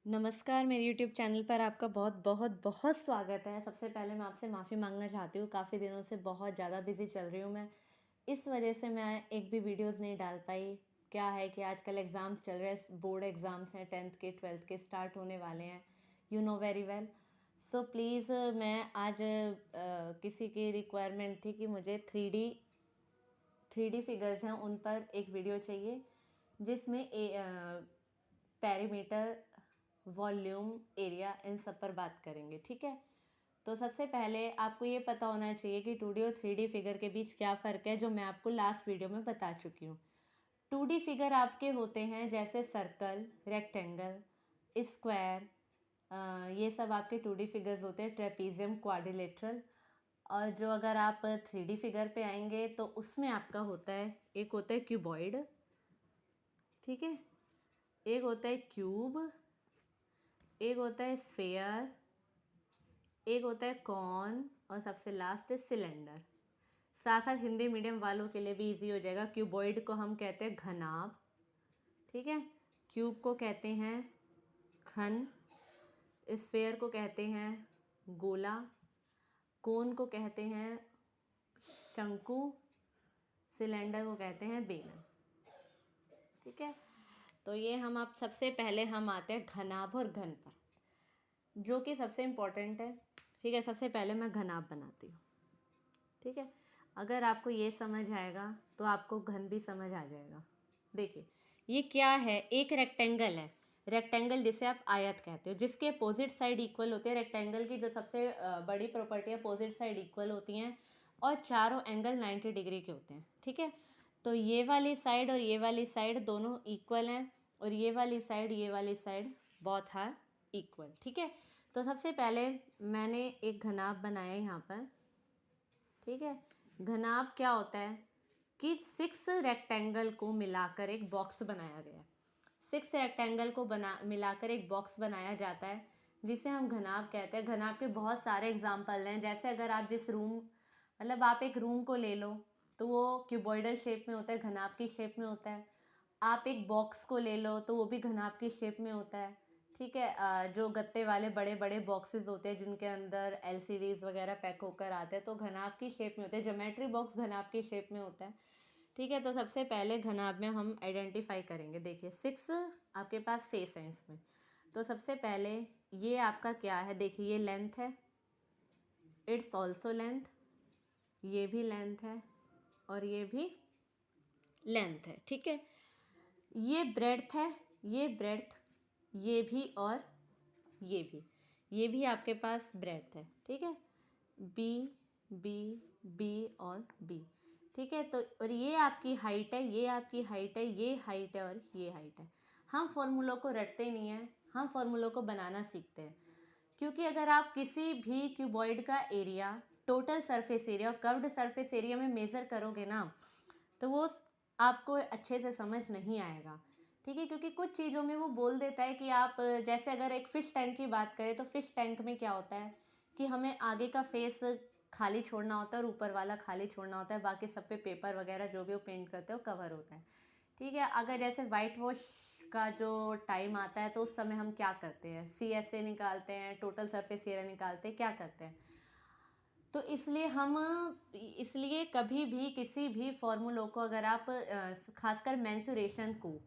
नमस्कार, मेरे YouTube channel पर आपका बहुत बहुत बहुत स्वागत है। सबसे पहले मैं आपसे माफ़ी मांगना चाहती हूँ, काफ़ी दिनों से बहुत ज़्यादा बिज़ी चल रही हूँ मैं। इस वजह से मैं एक भी वीडियोस नहीं डाल पाई। क्या है कि आजकल एग्ज़ाम्स चल रहे हैं, बोर्ड एग्ज़ाम्स हैं, 10th के 12th के स्टार्ट होने वाले हैं, you know very well. So please मैं आज किसी की रिक्वायरमेंट थी कि मुझे थ्री डी फिगर्स हैं उन पर एक वीडियो चाहिए, जिसमें पेरीमीटर, वॉल्यूम, एरिया, इन सब पर बात करेंगे। ठीक है, तो सबसे पहले आपको ये पता होना चाहिए कि 2D और 3D फिगर के बीच क्या फ़र्क है, जो मैं आपको लास्ट वीडियो में बता चुकी हूँ। 2D फिगर आपके होते हैं जैसे सर्कल, रेक्टेंगल, स्क्वायर, ये सब आपके 2D फिगर्स होते हैं, ट्रेपीजियम, क्वाड्रिलेटरल। और जो अगर आप 3D फिगर पे आएंगे तो उसमें आपका होता है, एक होता है क्यूबॉइड, ठीक है, एक होता है क्यूब, एक होता है स्फेयर, एक होता है कॉन, और सबसे लास्ट है सिलेंडर। साथ साथ हिंदी मीडियम वालों के लिए भी इजी हो जाएगा। क्यूबॉइड को हम कहते हैं घनाभ, ठीक है, क्यूब को कहते हैं घन, स्फेयर को कहते हैं गोला, कोन को कहते हैं शंकु, सिलेंडर को कहते हैं बेलन। ठीक है, तो ये हम आप सबसे पहले हम आते हैं घनाभ और घन पर, जो कि सबसे इम्पोर्टेंट है। ठीक है, सबसे पहले मैं घनाभ बनाती हूँ। ठीक है, अगर आपको ये समझ आएगा तो आपको घन भी समझ आ जाएगा। देखिए, ये क्या है, एक रेक्टेंगल है। रेक्टेंगल जिसे आप आयत कहते हो, जिसके अपोजिट साइड इक्वल होते हैं। रेक्टेंगल की जो सबसे बड़ी प्रॉपर्टी है, अपोजिट साइड इक्वल होती हैं और चारों एंगल 90 डिग्री के होते हैं। ठीक है, तो ये वाली साइड और ये वाली साइड दोनों इक्वल हैं, और ये वाली साइड बोथ आर इक्वल। ठीक है, तो सबसे पहले मैंने एक घनाभ बनाया यहाँ पर। ठीक है, घनाभ क्या होता है कि 6 रेक्टेंगल को मिलाकर एक बॉक्स बनाया गया। 6 रेक्टेंगल को मिलाकर एक बॉक्स बनाया जाता है, जिसे हम घनाभ कहते हैं। घनाभ के बहुत सारे एग्जाम्पल हैं, जैसे अगर आप जिस रूम, मतलब आप एक रूम को ले लो तो वो क्यूबॉइडल शेप में होता है, घनाभ की शेप में होता है। आप एक बॉक्स को ले लो तो वो भी घनाभ की शेप में होता है। ठीक है, जो गत्ते वाले बड़े बड़े बॉक्सेस होते हैं जिनके अंदर एलसीडीज वगैरह पैक होकर आते हैं, तो घनाभ की शेप में होते हैं। ज्योमेट्री बॉक्स घनाभ की शेप में होता है। ठीक है, तो सबसे पहले घनाभ में हम आइडेंटिफाई करेंगे। देखिए, 6 आपके पास फेस हैं इसमें। तो सबसे पहले ये आपका क्या है, देखिए ये लेंथ है, इट्स ऑल्सो लेंथ, ये भी लेंथ है और ये भी लेंथ है। ठीक है, ये ब्रेड्थ है, ये ब्रेड्थ, ये भी और ये भी आपके पास ब्रेड्थ है। ठीक है, बी बी बी और बी। ठीक है, तो और ये आपकी हाइट है, ये आपकी हाइट है, ये हाइट है और ये हाइट है। हम फॉर्मूलों को रटते नहीं हैं, हम फॉर्मूलों को बनाना सीखते हैं। क्योंकि अगर आप किसी भी क्यूबॉइड का एरिया, टोटल सरफेस एरिया और कर्व्ड सरफेस एरिया में मेज़र करोगे ना, तो वो आपको अच्छे से समझ नहीं आएगा। ठीक है, क्योंकि कुछ चीज़ों में वो बोल देता है कि आप, जैसे अगर एक फ़िश टैंक की बात करें तो फ़िश टैंक में क्या होता है कि हमें आगे का फेस खाली छोड़ना होता है और ऊपर वाला खाली छोड़ना होता है, बाकी सब पे पेपर वगैरह जो भी वो पेंट करते हो कवर होता है। ठीक है, अगर जैसे वाइट वॉश का जो टाइम आता है तो उस समय हम क्या करते हैं, CSA निकालते हैं, टोटल सरफेस एरिया निकालते हैं, क्या करते हैं। तो इसलिए कभी भी किसी भी फॉर्मूलों को अगर आप खासकर मेंसुरेशन को,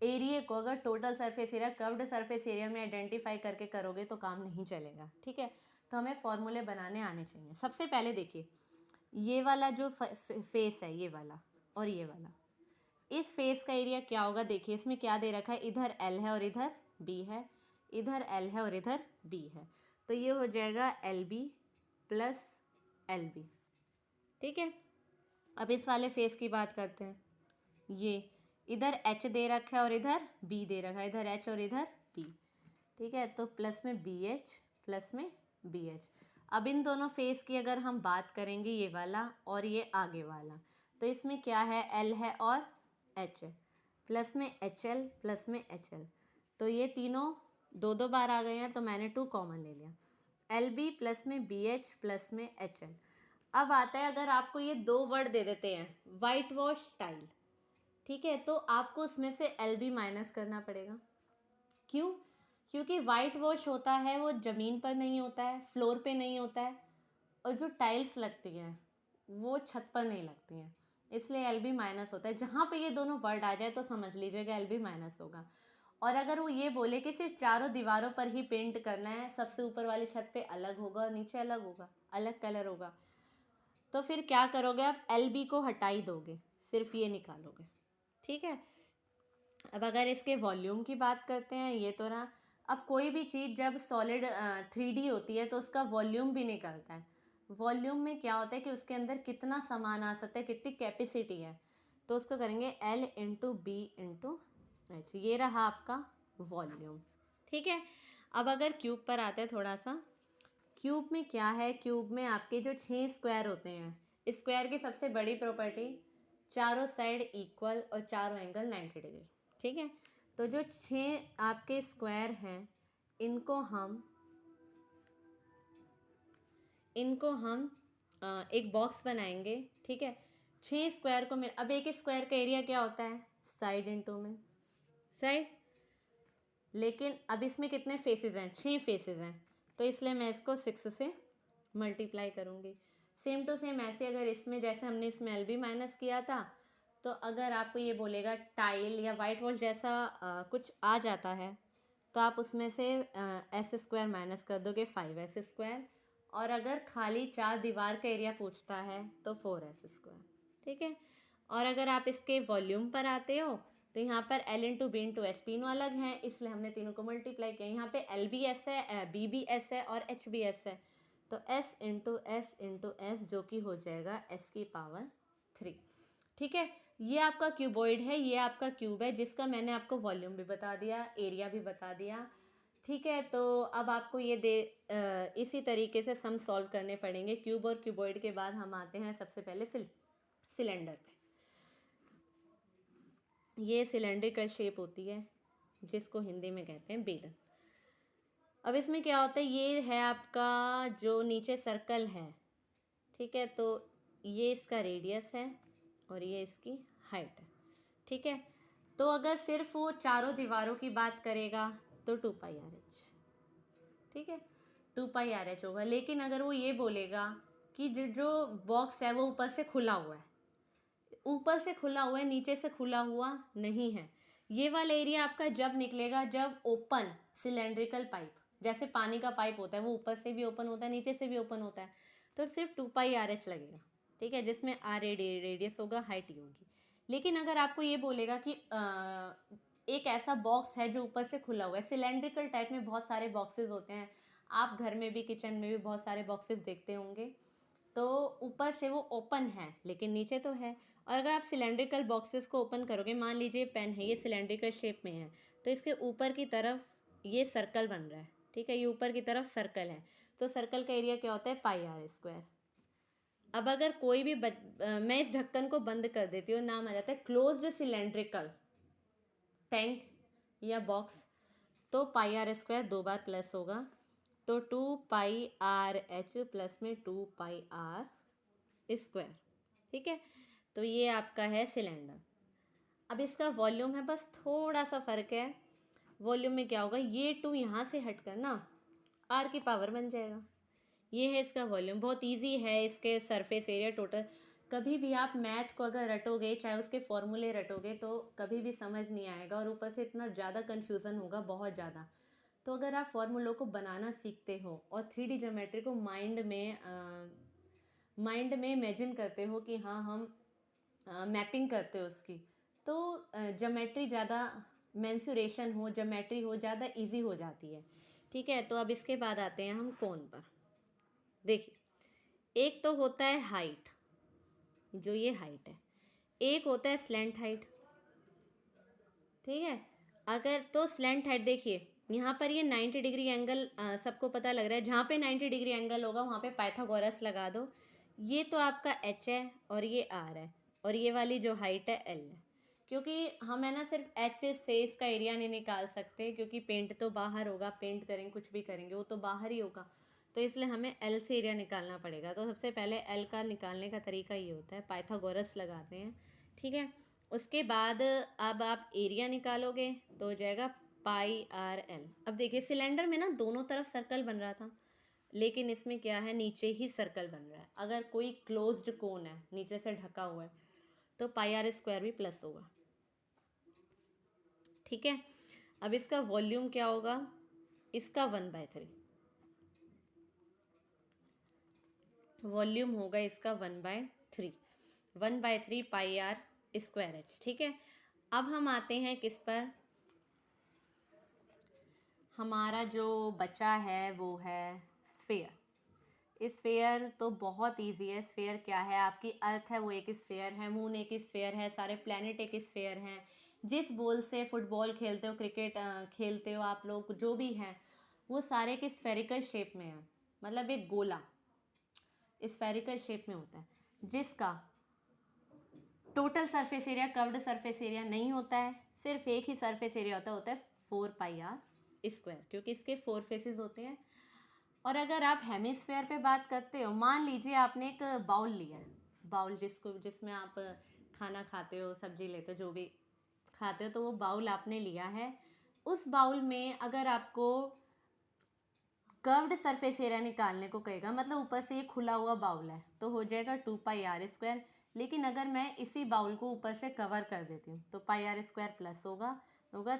एरिया को, अगर total surface area, curved surface area में आइडेंटिफाई करके करोगे तो काम नहीं चलेगा। ठीक है, तो हमें फॉर्मूले बनाने आने चाहिए। सबसे पहले देखिए, ये वाला जो फेस है, ये वाला और ये वाला, इस फेस का एरिया क्या होगा। देखिए, इसमें क्या दे रखा है, इधर L है और इधर B है, इधर L है और इधर B है, तो ये हो जाएगा LB प्लस LB। ठीक है, अब इस वाले फेस की बात करते हैं। ये इधर H दे रखा है और इधर B दे रखा है, इधर H और इधर B। ठीक है, तो प्लस में BH प्लस में BH। अब इन दोनों फेस की अगर हम बात करेंगे, ये वाला और ये आगे वाला, तो इसमें क्या है, L है और H है, प्लस में HL प्लस में HL, तो ये तीनों दो दो बार आ गए हैं, तो मैंने 2 कॉमन ले लिया। LB प्लस में BH प्लस में HL। अब आता है, अगर आपको ये 2 वर्ड दे देते हैं, वाइट वॉश टाइल, ठीक है, तो आपको उसमें से LB माइनस करना पड़ेगा। क्यों? क्योंकि वाइट वॉश होता है वो ज़मीन पर नहीं होता है, फ्लोर पे नहीं होता है, और जो टाइल्स लगती हैं वो छत पर नहीं लगती हैं, इसलिए एल बी माइनस होता है। जहाँ पे ये दोनों वर्ड आ जाए तो समझ लीजिएगा एल बी माइनस होगा। और अगर वो ये बोले कि सिर्फ चारों दीवारों पर ही पेंट करना है, सबसे ऊपर वाली छत पे अलग होगा और नीचे अलग होगा, अलग कलर होगा, तो फिर क्या करोगे आप, एल बी को हटा ही दोगे, सिर्फ ये निकालोगे। ठीक है। अब अगर इसके वॉल्यूम की बात करते हैं, ये तो रहा। अब कोई भी चीज़ जब सॉलिड 3D होती है तो उसका वॉल्यूम भी निकलता है। वॉल्यूम में क्या होता है कि उसके अंदर कितना सामान आ सकता है, कितनी कैपेसिटी है, तो उसको करेंगे L into B into H, ये रहा आपका वॉल्यूम। ठीक है। अब अगर क्यूब पर आते हैं थोड़ा सा, क्यूब में क्या है, क्यूब में आपके जो 6 स्क्वायर होते हैं, स्क्वायर की सबसे बड़ी प्रॉपर्टी, चारों साइड इक्वल और चारों एंगल 90 डिग्री। ठीक है। तो जो 6 आपके स्क्वायर हैं, इनको हम एक बॉक्स बनाएंगे। ठीक है। 6 स्क्वायर को मिल, अब एक स्क्वायर का एरिया क्या होता है, साइड इंटू में साइड, लेकिन अब इसमें कितने फेसेस हैं, 6 फेसेस हैं, तो इसलिए मैं इसको 6 से मल्टीप्लाई करूँगी। सेम टू सेम ऐसे अगर इसमें जैसे हमने इसमें एल बी माइनस किया था, तो अगर आपको ये बोलेगा टाइल या वाइट वॉश जैसा कुछ आ जाता है, तो आप उसमें से एस स्क्वायर माइनस कर दोगे, 5s²। और अगर खाली 4 दीवार का एरिया पूछता है तो 4s²। ठीक है। और अगर आप इसके वॉल्यूम पर आते हो, तो यहाँ पर L into B into H तीनों अलग हैं, इसलिए हमने तीनों को मल्टीप्लाई किया। यहाँ पे L भी एस है, बी भी एस है और H भी एस है, तो S इंटू एस जो कि हो जाएगा S⁻3। ठीक है। ये आपका क्यूबॉइड है, ये आपका क्यूब है, जिसका मैंने आपको वॉल्यूम भी बता दिया, एरिया भी बता दिया। ठीक है। तो अब आपको ये इसी तरीके से सम सॉल्व करने पड़ेंगे। क्यूब और क्यूबॉइड के बाद हम आते हैं सबसे पहले सिलेंडर पे। ये सिलेंड्रिकल शेप होती है, जिसको हिंदी में कहते हैं बेलन। अब इसमें क्या होता है, ये है आपका जो नीचे सर्कल है। ठीक है। तो ये इसका रेडियस है और ये इसकी हाइट है। ठीक है। तो अगर सिर्फ वो चारों दीवारों की बात करेगा तो 2πr/h। ठीक है। 2πr/h होगा। लेकिन अगर वो ये बोलेगा कि जो बॉक्स है वो ऊपर से खुला हुआ है, ऊपर से खुला हुआ है, नीचे से खुला हुआ नहीं है, ये वाला एरिया आपका जब निकलेगा जब ओपन सिलेंड्रिकल पाइप, जैसे पानी का पाइप होता है, वो ऊपर से भी ओपन होता है, नीचे से भी ओपन होता है, तो सिर्फ 2πr/h लगेगा। ठीक है। जिसमें r रेडियस होगा, हाइट ही होगी। लेकिन अगर आपको ये बोलेगा कि एक ऐसा बॉक्स है जो ऊपर से खुला हुआ है, सिलेंड्रिकल टाइप में बहुत सारे बॉक्सेस होते हैं, आप घर में भी किचन में भी बहुत सारे बॉक्सेस देखते होंगे, तो ऊपर से वो ओपन है लेकिन नीचे तो है। और अगर आप सिलेंड्रिकल बॉक्सेस को ओपन करोगे, मान लीजिए पेन है, ये सिलेंड्रिकल शेप में है, तो इसके ऊपर की तरफ ये सर्कल बन रहा है। ठीक है। ये ऊपर की तरफ सर्कल है, तो सर्कल का एरिया क्या होता है, πr²। अब अगर कोई भी मैं इस ढक्कन को बंद कर देती हूँ, नाम आ जाता है क्लोज्ड सिलेंड्रिकल टैंक या बॉक्स, तो πr² 2 बार प्लस होगा, तो 2πr/h प्लस में 2πr²। ठीक है। तो ये आपका है सिलेंडर। अब इसका वॉल्यूम है, बस थोड़ा सा फर्क है। वॉल्यूम में क्या होगा, ये 2 यहाँ से हटकर ना r की पावर बन जाएगा। ये है इसका वॉल्यूम। बहुत इजी है। इसके सरफेस एरिया टोटल, कभी भी आप मैथ को अगर रटोगे, चाहे उसके फॉर्मूले रटोगे, तो कभी भी समझ नहीं आएगा और ऊपर से इतना ज़्यादा कन्फ्यूज़न होगा, बहुत ज़्यादा। तो अगर आप फॉर्मूलों को बनाना सीखते हो और 3D ज्योमेट्री को माइंड में इमेजिन करते हो कि हाँ हम मैपिंग करते हो उसकी, तो ज्योमेट्री ज़्यादा, मेंसुरेशन हो, ज्योमेट्री हो, ज़्यादा इजी हो जाती है। ठीक है। तो अब इसके बाद आते हैं हम कोण पर। देखिए, एक तो होता है हाइट, जो ये हाइट है, एक होता है स्लैंट हाइट। ठीक है। अगर तो स्लैंट हाइट देखिए, यहाँ पर ये 90 डिग्री एंगल सबको पता लग रहा है, जहाँ पे 90 डिग्री एंगल होगा वहाँ पे पाइथागोरस लगा दो। ये तो आपका h है और ये r है, और ये वाली जो हाइट है l है। क्योंकि हम है ना सिर्फ h से इसका एरिया नहीं निकाल सकते, क्योंकि पेंट तो बाहर होगा, पेंट करेंगे कुछ भी करेंगे वो तो बाहर ही होगा, तो इसलिए हमें l से एरिया निकालना पड़ेगा। तो सबसे पहले l का निकालने का तरीका ये होता है, पाइथागोरस लगाते हैं। ठीक है। उसके बाद अब आप एरिया निकालोगे तो हो जाएगा पाई आर एल। अब देखिए सिलेंडर में ना दोनों तरफ सर्कल बन रहा था, लेकिन इसमें क्या है, नीचे ही सर्कल बन रहा है। अगर कोई क्लोज्ड कोन है, नीचे से ढका हुआ है, तो पाई आर स्क्वायर भी प्लस होगा। ठीक है, अब इसका वॉल्यूम क्या होगा, इसका 1/3 वॉल्यूम होगा, इसका 1/3 पाई आर स्क्वायर एच। ठीक है, अब हम आते हैं किस पर, हमारा जो बचा है वो है स्फेयर। स्फेयर तो बहुत इजी है। स्फेयर क्या है, आपकी अर्थ है वो एक स्फेयर है, मून एक स्फेयर है, सारे प्लैनेट एक स्फेयर हैं। जिस बॉल से फुटबॉल खेलते हो, क्रिकेट खेलते हो आप लोग, जो भी हैं वो सारे के स्फेरिकल शेप में है, मतलब एक गोला स्फेरिकल शेप में होता है, जिसका total surface area curved surface area नहीं होता है, सिर्फ एक ही सरफेस एरिया होता है 4 पाई आर स्क्वायर, क्योंकि इसके 4 फेसेस होते हैं। और अगर आप हेमिस्फेयर पे बात करते हो, मान लीजिए आपने एक बाउल लिया है, बाउल जिसमें आप खाना खाते हो, सब्जी लेते हो, जो भी खाते हो, तो वो बाउल आपने लिया है। उस बाउल में अगर आपको कर्व्ड सरफेस एरिया निकालने को कहेगा, मतलब ऊपर से ये खुला हुआ बाउल है, तो हो जाएगा 2 पाई आर स्क्वायर। लेकिन अगर मैं इसी बाउल को ऊपर से कवर कर देती हूँ, तो पाई आर स्क्वायर प्लस होगा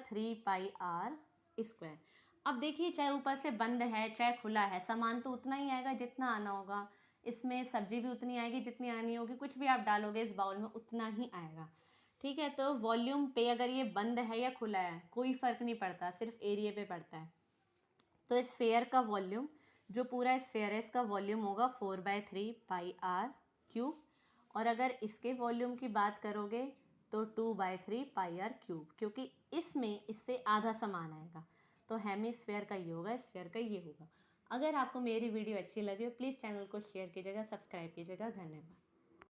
3 पाई आर स्क्वायर। अब देखिए, चाहे ऊपर से बंद है चाहे खुला है, सामान तो उतना ही आएगा जितना आना होगा, इसमें सब्जी भी उतनी आएगी जितनी आनी होगी, कुछ भी आप डालोगे इस बाउल में उतना ही आएगा। ठीक है, तो वॉल्यूम पे अगर ये बंद है या खुला है कोई फ़र्क नहीं पड़ता, सिर्फ एरिया पे पड़ता है। तो स्फेयर का वॉल्यूम, जो पूरा स्फेयर है, इसका वॉल्यूम होगा 4/3 पाई आर क्यूब। और अगर इसके वॉल्यूम की बात करोगे तो 2/3 पाई आर क्यूब, क्योंकि इसमें इससे आधा सामान आएगा। तो हेमिस्फेयर का ये होगा, स्फेयर का ये होगा। अगर आपको मेरी वीडियो अच्छी लगे प्लीज़ चैनल को शेयर कीजिएगा, सब्सक्राइब कीजिएगा। धन्यवाद।